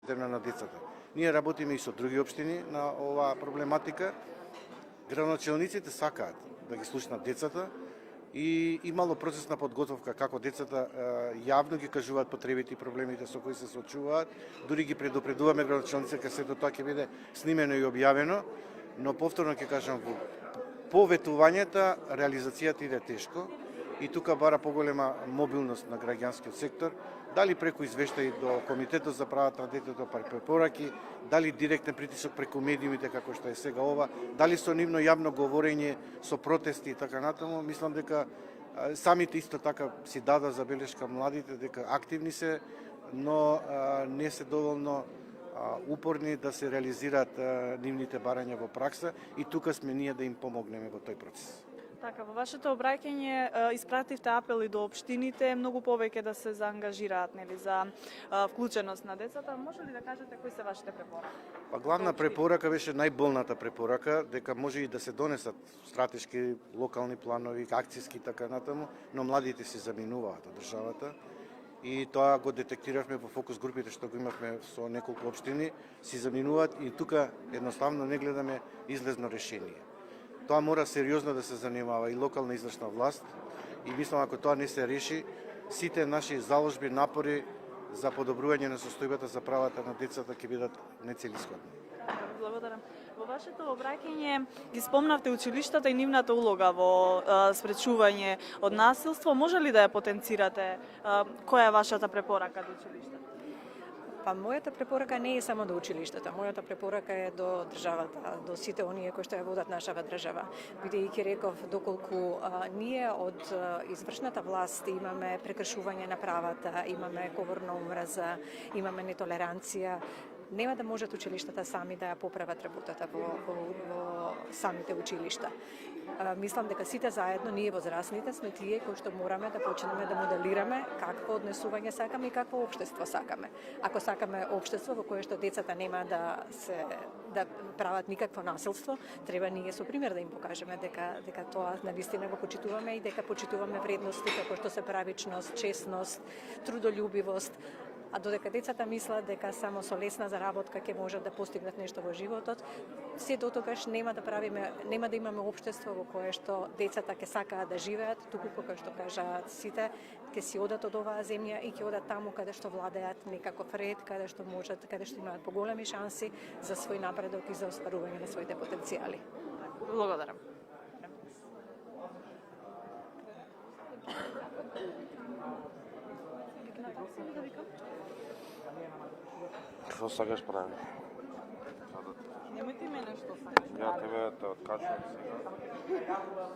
темна на децата. Ние работиме и со други општини на оваа проблематика. Градоначалниците сакаат да ги слушнат децата и имало процесна подготовка како децата јавно ги кажуваат потребите и проблемите со кои се соочуваат. Дури ги предупредуваме градоначалниците дека сето тоа ќе биде снимено и објавено, но повторно ќе кажам, по ветувањата реализацијата иде тешко и тука бара поголема мобилност на граѓанскиот сектор, дали преку извештаи до Комитетот за правата на детето, препораки, дали директен притисок преку медиумите како што е сега ова, дали со нивно јавно говорење, со протести и така натаму, мислам дека самите исто така си дада забелешка младите дека активни се, но не се доволно упорни да се реализираат нивните барања во пракса и тука сме ние да им помогнеме во тој процес. Така, во вашето обраќање испративте апели до општините многу повеќе да се заангажираат, нели, за вклученост на децата. Може ли да кажете кои се вашите препораки? Па главна препорака беше најболната препорака дека може и да се донесат стратешки локални планови, акцијски така натаму, но младите се заминуваат од државата. И тоа го детектиравме во фокус групите што го имавме со неколку општини, си заминуваат и тука едноставно не гледаме излезно решение. Тоа мора сериозно да се занимава и локална извршна власт и мислам ако тоа не се реши, сите наши заложби, напори за подобрување на состојбата за правата на децата ќе бидат нецелисходни. Благодарам. Во вашето обраќање ги спомнавте училиштата и нивната улога во спречување од насилство. Може ли да ја потенцирате? Која е вашата препорака до училиштата? Па мојата препорака не е само до училиштата, мојата препорака е до државата, до сите оние кои што ја водат нашава држава. Бидејќи реков, доколку ние од извршната власт имаме прекршување на правата, имаме говор на омраза, имаме нетолеранција, нема да можат училиштата сами да ја поправат работата во самите училишта. Мислам дека сите заедно, ние возрастните, сме тие кои што мораме да почнеме да моделираме какво однесување сакаме и какво општество сакаме. Ако сакаме општество во кое што децата нема да прават никакво насилство, треба ние со пример да им покажеме дека тоа навистина го почитуваме и дека почитуваме вредности како што се правичност, честност, трудолюбивост. А додека децата мислат дека само со лесна заработка ќе можат да постигнат нешто во животот, се дотогаш нема да имаме општество во кое што децата ќе сакаат да живеат, туку како што кажаат сите, ќе си одат од оваа земја и ќе одат таму каде што владеат некаков ред, каде што имаат поголеми шанси за свој напредок и за остварување на своите потенцијали. Благодарам. Што сакаш прави? Немојте мене што сакаш. Ја тебе те откажувам сега.